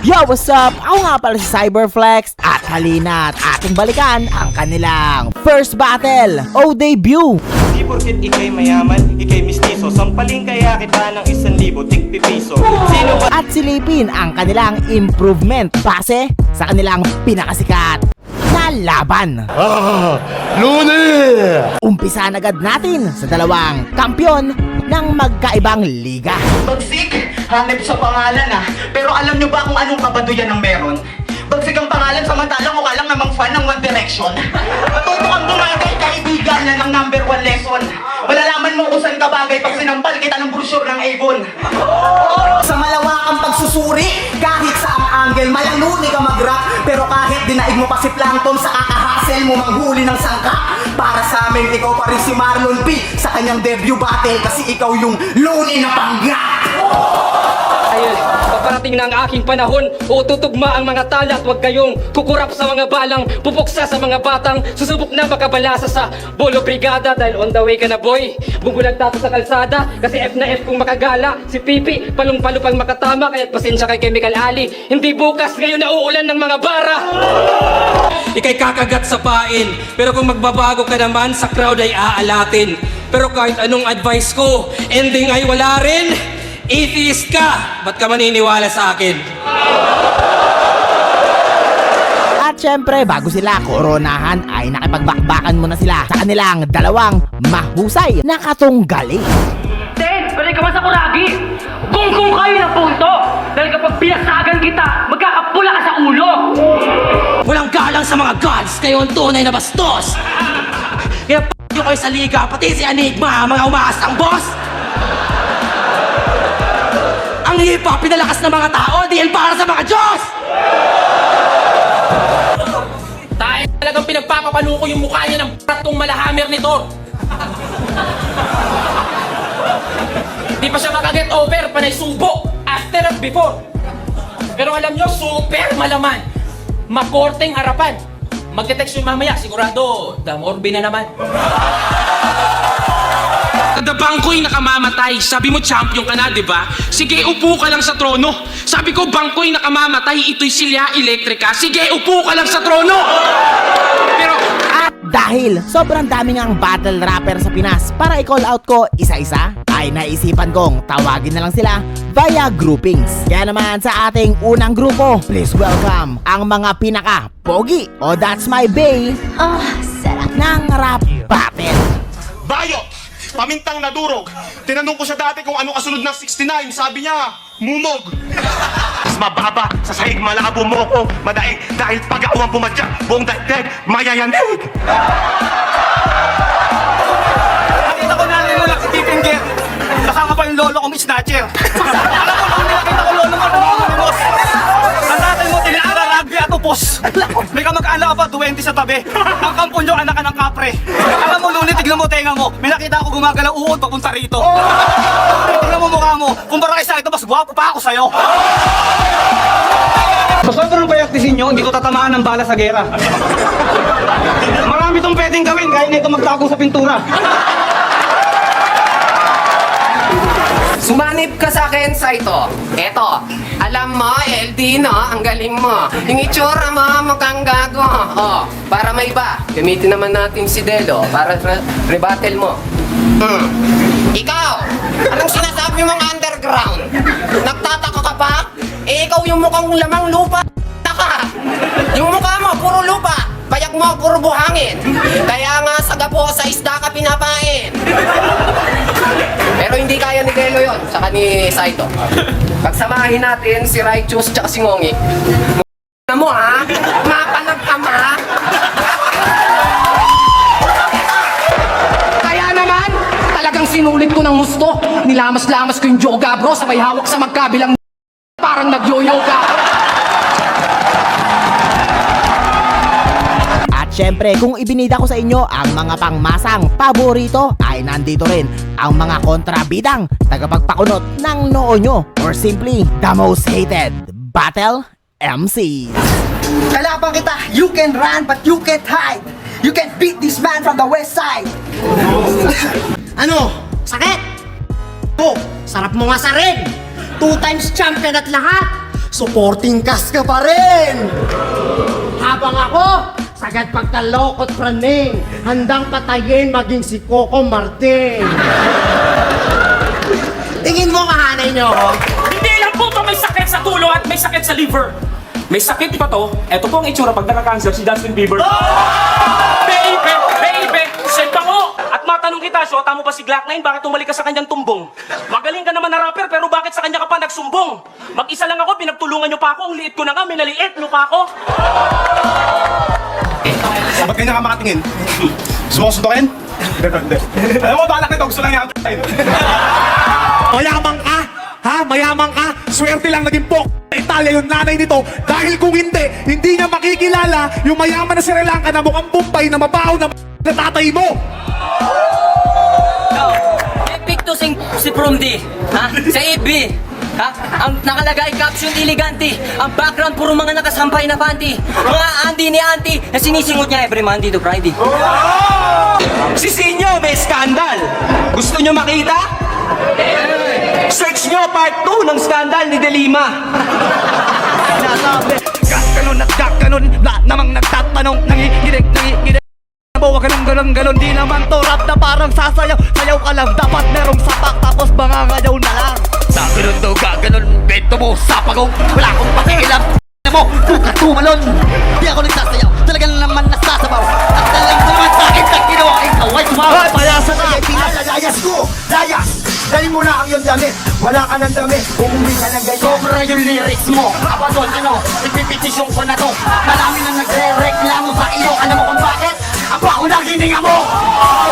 Yo, what's up? Ako nga pala si Cyberflex at halina't ating balikan ang kanilang first battle o debut. Di porket ikay mayaman, ikay mistiso, sampaling kaya kita ng 1,000 tigpipiso. Sino ba? At silipin ang kanilang improvement base sa kanilang pinakasikat na laban. Luni! Umpisahan agad natin sa dalawang kampyon ng magkaibang liga. Bagsik, hanip sa pangalan pero alam nyo ba kung anong kabaduyan ang meron? Bagsik ang pangalan samantalang mukha lang namang fan ng One Direction. Matuto kang bumagay, kaibigan na ng #1 lesson. Malalaman mo kung saan ka bagay pag sinampal kita ng brochure ng Avon. Sa malawakang pagsusuri, kahit sa ang angle, malanuni ka mag-rap. Pero kahit dinaig mo pa si Plankton sa kakahasel mo manghuli ng sangka. Para sa amin, ikaw pa rin si Marlon P sa kanyang debut battle kasi ikaw yung luni na pangga. Ayun, paparating na ang aking panahon, tutugma ang mga tala at huwag kayong kukurap sa mga balang, pupuksa sa mga batang, susubok na makabalasa sa Bolo Brigada dahil on the way ka na boy. Bubulag tato sa kalsada kasi F na F kung makagala, si Pipi palong-palo pang makatama kaya't pasensya kay Chemical Ali. Hindi bukas, ngayon na uulan ng mga bara. Ika'y kakagat sa pain, pero kung magbabago ka naman sa crowd ay aalatin. Pero kahit anong advice ko, ending ay wala rin. Atheist ka! Ba't ka maniniwala sa akin? At syempre, bago sila koronahan ay nakipagbakbakan muna sila sa kanilang dalawang mahusay na katunggali. Ten, balik ka man sa kuragi! Kung kayo ng punto! Dahil kapag pinasagan kita, magkakapula ka sa ulo! Walang galang sa mga gods, kayo ang tunay na bastos! Kaya nyo kayo sa liga, pati si Enigma, mga umaasang boss! Ang hip-hop, pinalakas ng mga tao, dahil para sa mga Diyos! Tayo talagang pinagpapapalo ko yung mukha niya ng pratong malahammer nito. Di pa siya makaget over, panay subo, after at before. Pero alam nyo, super malaman. Makorteng harapan. Magte-text yung mamaya, sigurado, damorbe na naman. Kada bangko'y nakamamatay. Sabi mo champion ka na, di ba? Sige, upo ka lang sa trono. Sabi ko, bangko'y nakamamatay. Ito'y silya elektrika. Sige, upo ka lang sa trono. Pero At dahil sobrang daming ang battle rapper sa Pinas para i-call out ko isa-isa, ay naisipan kong tawagin na lang sila via groupings. Kaya naman sa ating unang grupo, please welcome ang mga pinaka-pogi o that's my bae ng rap battle. Bayot! Pamintang nadurog. Tinanong ko siya dati kung ano kasunod ng 69. Sabi niya, mumog. Mas mababa, sa sahig malabo mo ako. Madaig dahil pag-awang pumadya. Buong daigdig, mayayanig. Nakita ko natin mo si Tipinger. Kasama pa yung lolo kong snatcher. Alam mo, nung nakita ko lolo mo, boss. Ang tatay mo, tinitira rugby at upos. May kamag-anak ka pa, 20 sa tabi. Ang kampon nyo, anak ka ng kapre. Alam mo, Luni, tignan mo tenga mo. May nakita ako gumagalaw uod papunta rito. Tignan mo mukha mo. Kumpara kayo sa ito, mas gwapo pa ako sa'yo. Sa sobrang payaktisin nyo, hindi ko tatamaan ng bala sa gera. Marami tong pwedeng gawin, gaya nito magtago sa pintura. Sumanib ka sa akin, Saito. Eto, alam mo, LD, no? Ang galing mo. Yung itsura mo, mukhang gago. Oh, para may iba, gamitin naman natin si Delo para rebattle mo. Ikaw, anong sinasabi mong underground? Nagtataka ka pa? Eh, ikaw yung mukhang lamang lupa. Taka! Yung mukha mo, puro lupa. Payak mo, puro buhangin. Kaya nga, sagapo sa isda ka pinapain. Pero hindi kaya ni Delo yun, saka ni Saito. Pagsamahin natin si Righteous tsaka si Ngongi. Ano mo ha? Mapanag ka ma? Kaya naman, talagang sinulit ko ng gusto. Nilamas-lamas ko yung yoga bro, sabay hawak sa magkabilang parang nag-yo-yoga. Syempre, kung ibinida ko sa inyo ang mga pangmasang paborito, ay nandito rin ang mga kontrabidang tagapagpakunot ng noo nyo, or simply, the most hated battle MC. Kalaban kita, you can run but you can't hide. You can beat this man from the west side. Ano? Sakit? Oh, sarap mo nga sa ring. 2 times champion at lahat. supporting cast ka pa rin! Habang ako, sagad pagkalokot praning, handang patayin maging si Coco Martin. Tingin mo kahanay niyo ako? Hindi lang po to may sakit sa tulo at may sakit sa liver. May sakit pa to. Ito po ang itsura pag naka-cancer si Justin Bieber. Baby! Baby! Send pa mo! At matanong kita, syota mo ba si Glock 9? Bakit tumalik ka sa kanyang tumbong? Magaling ka naman na rapper, pero bakit sa kanya ka pa nagsumbong? Mag-isa lang ako, pinagtulungan niyo pa ako. Ang liit ko na nga, may naliit, lupa ako. Ba't ganyan ka makatingin? Sumusundokin? Hindi. Alam mo, balak nito. Gusto lang niya ang Mayaman ka? Ha? Mayaman ka? Swerte lang naging Italia yung nanay nito. Dahil kung hindi niya makikilala yung mayaman na Sri Lanka na mukhang Bombay na mabaho na tatay mo. Epic to si Promdi, ha? Sa EB, ha? Ang nakalagay caption elegante, ang background puro mga nakasampay na panty, mga auntie ni auntie na sinisingot niya every Monday to Friday. Si Sinyo, may skandal. Gusto nyo makita? Search nyo part 2 ng skandal ni Delima. Nasabi, gaganon at gaganon, na namang nagtatanong, nangiginig, Bawa galon, di naman to rap na parang sasayaw, sayaw ka lang, dapat merong sapak, tapos mangangayaw na lang. Gaganon daw, gaganon, bento mo, sapagaw, wala akong pakialam, mo, buka tumalon. Di ako nagsasayaw, talagang naman nasasabaw, at talang naman sa akin, ang ginawa ikaw ay sumaw. Payasa ka, layas ko, layas! Dali mo na ang iyong damit, wala ka ng damit, umuwi ka ng ganyan. Sobra yung lyrics mo, kapatol, ipipetisyon ko na to. Marami na nagre-reklamo sa iyo, alam mo kung bakit? Ang bako ng hininga mo!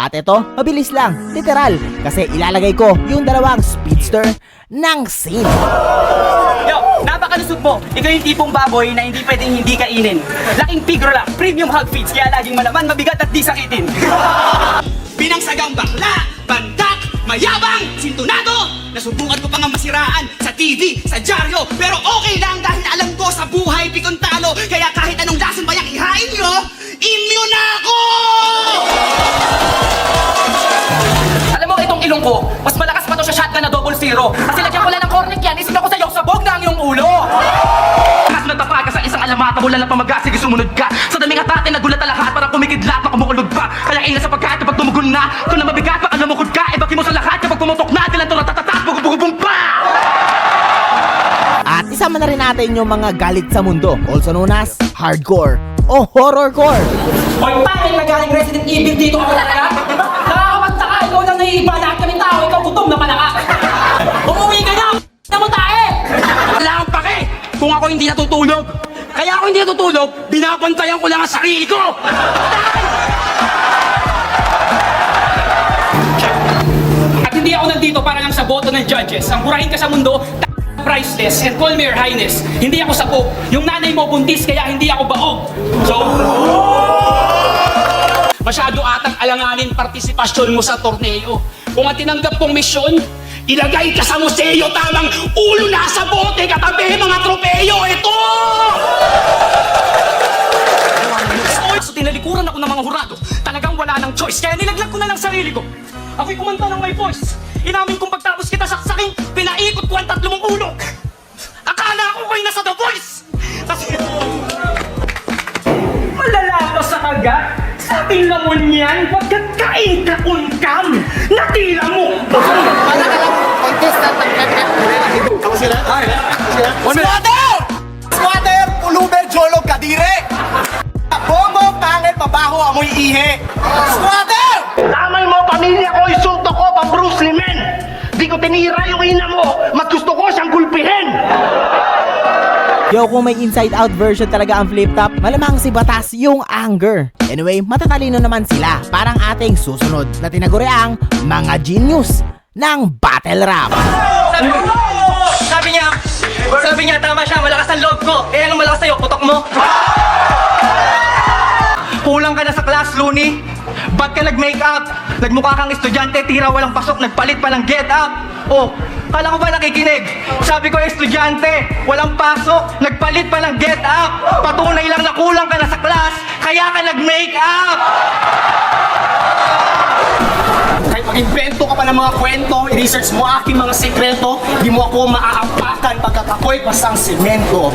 At ito, mabilis lang, literal, kasi ilalagay ko yung dalawang speedster ng scene. Yo, napakalusog mo. Ikaw yung tipong baboy na hindi pwedeng hindi kainin. Laking pigro lang, premium hog feeds, kaya laging malaman, mabigat at di sakitin. Binangsagang bakla, bantak, mayabang, sintunado. Nasubukan ko pa nga masiraan sa TV, sa dyaryo. Pero okay lang dahil alam ko sa buhay pikon talo. Kaya kahit anong lason ba yung ihain nyo, immune na ako! Alam mo, itong ilong ko, mas malakas pa to sa shotgun na 00. Kasi lagyan ko lang ng cornic yan, isip ako sa'yo, sabog na ang iyong ulo. Kaso natapag ka sa isang alamata, wala lang pamagas, sige sumunod ka. Sa daming atate, nagulat ang lahat, parang kumikidlat na kumukulog pa. Kaya ina sa pagkain kapag tumugon na, kung na mabigat, baka namukod ka, ibaki mo sa lahat kapag pumutok na, tilan to ratatatat, bugubugubong pa! At isama na rin natin yung mga galit sa mundo, also known as hardcore o horrorcore. Hoy, pangit na galing Resident Evil dito ka talaga? Nakakapagtaka, ikaw lang naiiba, lahat kami tao, ikaw gutom na pala ka. Umuwi ka na, na mo tae! Wala kang pake kung ako hindi natutulog. Kaya ako hindi natutulog, binabantayan ko lang ang sarili ko! At hindi ako nandito para lang sa boto ng judges. Ang burahin ka sa mundo, priceless, and call me your highness. Hindi ako sabog. Yung nanay mo buntis, kaya hindi ako baog. So, masyado atang alanganin partisipasyon mo sa torneo. Kung ang tinanggap kong misyon, ilagay ka sa museo, tamang ulo nasa bote, katabi mga tropeyo, ito! So tinalikuran ako ng mga hurado, talagang wala ng choice, kaya nilaglag ko na lang sarili ko. Ako'y kumanta ng may voice, inamin kong pagtapos kita saksaking, pinaikot ko ang 3 ulo. Akala ko ko'y nasa The Voice! Kasi, malala ka sa kagat, sabi lamon yan, wagkat kain ka unkam, natira mo! Squatter! Squatter! Puluber, jolog, kadire! Bobo, pangit, mabaho, amoy ihe! Squatter! Lamay mo, pamilya ko, isulto ko, pang Bruce Lee, men! Di ko tinira yung ina mo, mas gusto ko siyang gulpihin! Yo, kung may inside-out version talaga ang flip top, malamang si Batas yung anger. Anyway, matatalino naman sila. Parang ating susunod na tinaguriang mga genius ng battle rap. Sabi niya, tama siya, malakas ang loob ko. Eh, anong malakas sa'yo, putok mo? Kulang ka na sa class, Looney. Ba't ka nag-makeup? Nagmukha kang estudyante, tira walang pasok, nagpalit pa ng get up. Oh, kala ko ba nakikinig? Sabi ko estudyante, walang pasok, nagpalit pa ng get up. Patunay lang na kulang ka na sa class, kaya ka nag-makeup. Kahit mag-invento ka pa ng mga kwento, i-research mo aking mga sekreto, di mo ako maaapakan pagkat ako'y pasang semento.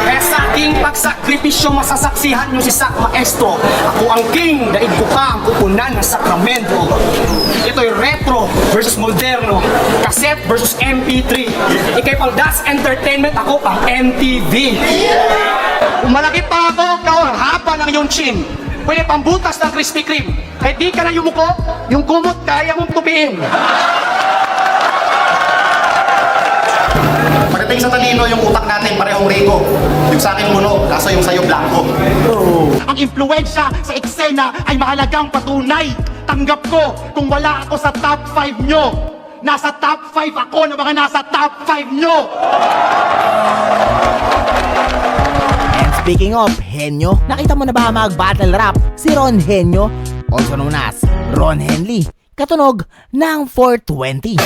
Kaya sa aking pagsakripisyo masasaksihan nyo si Sak Maestro. Ako ang king, daig ko pa ang kupunan ng sakramento. Ito'y retro versus moderno, cassette versus MP3. Ikay pang Das Entertainment, ako pang MTV. Kung malaki pa ako, haba ng iyong chin. Pwede pang butas ng Krispy Kreme. Kahit di ka na yumuko, yung kumot kaya mong tupiin. Pagdating sa talino, yung utak natin parehong rico. Yung sa akin muno, kaso yung sa'yo blanco. Ang impluensya sa eksena ay mahalagang patunay. Tanggap ko kung wala ako sa top 5 nyo. Nasa top 5 ako na mga nasa top 5 nyo. And speaking of henyo, nakita mo na ba mag-battle rap si Ron Henyo, also known as Ron Henley, katunog ng 420.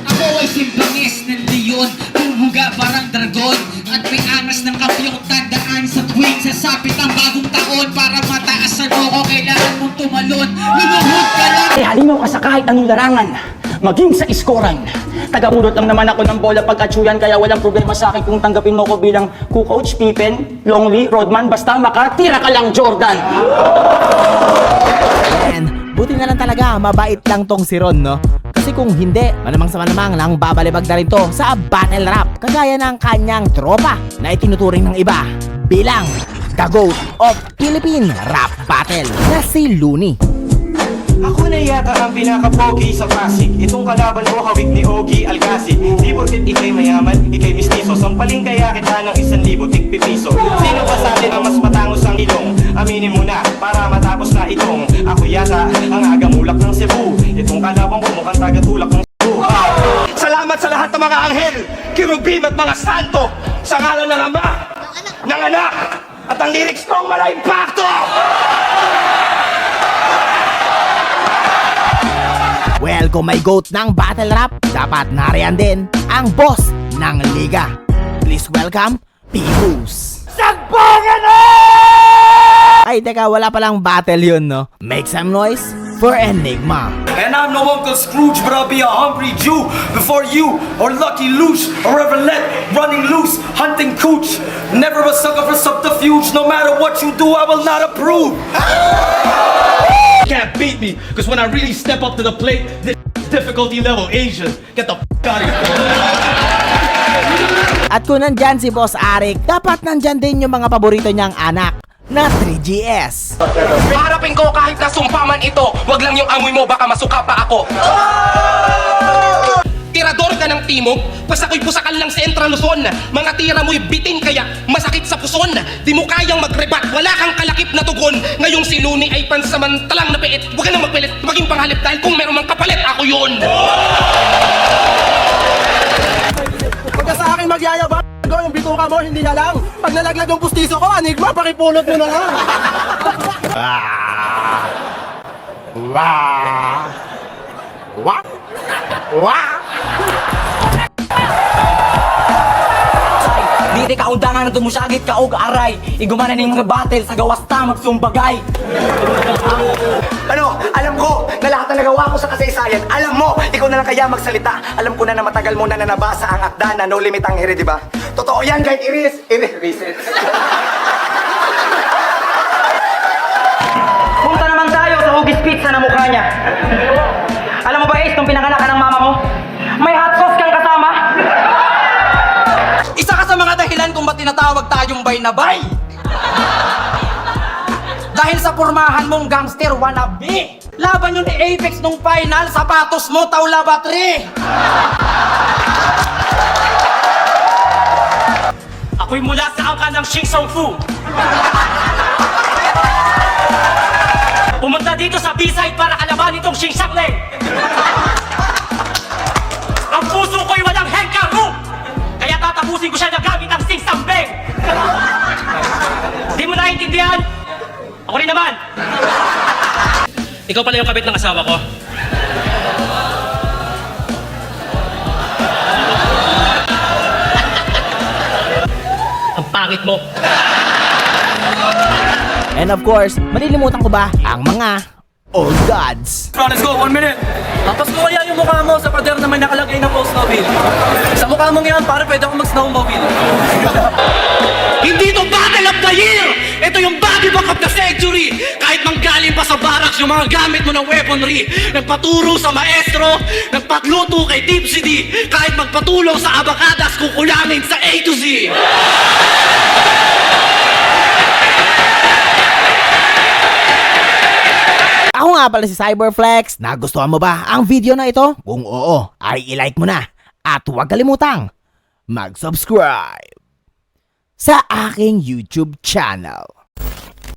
Ako ay simbangis ng leon, bumuga parang dragon, at may angas ng kapyong tandaan sa tuwing sasapit ang bagong taon. Para mataasan mo ko, kailangan mong tumalon. Lumuhod ka lang. Halimaw ka sa kahit anong larangan, maging sa iskoran. Taga-urot lang naman ako ng bola pag-atsюyan, kaya walang problema sa akin kung tanggapin mo ko bilang Coach Pippen, Longley, Rodman, basta makatira ka lang, Jordan. And buti na lang talaga, mabait lang tong si Ron, no? Kasi kung hindi, malamang sa malamang lang babalibag na rin to sa battle rap, kagaya ng kanyang tropa na itinuturing ng iba bilang the GOAT of Philippine Rap Battle na si Looney. Ako na yata ang pinaka-pogi sa Pasig. Itong kalaban mo hawig ni Ogie Alcacid. Di porket ikay mayaman, ikay mistiso. Sampaling kaya kita ng 1,000 tigpipiso. Sino ba sa atin ang mas matangos ang ilong? Aminin mo na para matapos na itong ako yata ang agamulak ng Cebu. Itong kalaban mo mukhang tagatulak ng Cebu. Salamat sa lahat ng mga anghel, kirubim at mga santo, sa ngalan ng Ama, ng Anak, at ang lyrics kong mala impacto! Well, kung may GOAT ng battle rap, dapat nariyan din ang boss ng liga. Please welcome, P-Boos. Sagbangan na! Ay, teka, wala palang battle yun, no? Make some noise for Enigma. And I'm no Uncle Scrooge, but I'll be a hungry Jew before you, or Lucky Luce, or ever let running loose, hunting cooch. Never a sucker for subterfuge, no matter what you do, I will not approve. Can't beat me, because when I really step up to the plate, this difficulty level Asian. Get the f*** out of here. At kung nandyan si Boss Arik, dapat nandyan din yung mga paborito niyang anak na 3GS. Harapin ko kahit nasumpa man ito. Wag lang yung amoy mo, baka masuka pa ako. Tirador ka ng timog, basta ko'y busakal lang sa Entra Luzon. Mga tira mo'y bitin kaya masakit sa puson. Di mo kayang magrebat, wala kang kalakip na tugon. Ngayong si Looney ay pansamantalang napiit. Huwag ka nang magpilit, maging panghalip dahil kung meron mang kapalit, ako yun. Pagka sa akin magyayabang, yung bituka mo, hindi na lang. Pag nalaglag yung pustiso ko, Enigma, pakipulot mo na lang. Di ka undangan na tumusagit ka og aray. Igumana ning mga battle sa gawas ta magsumbagay. Ano, alam ko na lahat na nagawa ko sa kasaysayan. Alam mo, ikaw na lang kaya magsalita. Alam ko na na matagal mo na nabasa ang akda na no limit ang ere, di ba? Totoo yan, kahit reset. Punta naman tayo sa Hugis Pizza na mukha niya. Alam mo ba, Ace, nung pinanganak ka ng mama mo, may hot sauce kang kasama? Isa ka sa mga dahilan kung ba't tinatawag tayong bay na bay. Dahil sa pormahan mong gangster wannabe. Laban yun ni Apex nung final, sapatos mo Taula Battery. Ako'y mula sa angka ng Xing Fu. Pumunta dito sa B-side para kalaban itong Xing Leng. Ang puso ko'y walang hengkaru. Kaya tatapusin ko siya na gamit ang Sing Beng. Di mo naiintindihan? Ako rin naman. Ikaw pala yung kabit ng asawa ko. Ang pangit mo. And of course, malilimutan ko ba ang mga all gods. Let's go, 1 minute. Tapos ko kaya yung mukha mo sa pader na may nakalagay ng snowmobile. Sa mukha mong yan, pare, pwede ako mag-snowmobile. Hindi to Battle of the Year! Ito yung Body Book of the Century! Kahit manggaling pa sa barracks yung mga gamit mo ng weaponry, nagpaturo sa maestro, nagpatluto kay Tipsy D, kahit magpatulong sa abakadas kukulangin sa A to Z! Ako nga pala si Cyberflex. Nagustuhan mo ba ang video na ito? Kung oo, ay i-like mo na. At huwag kalimutang mag-subscribe sa aking YouTube channel.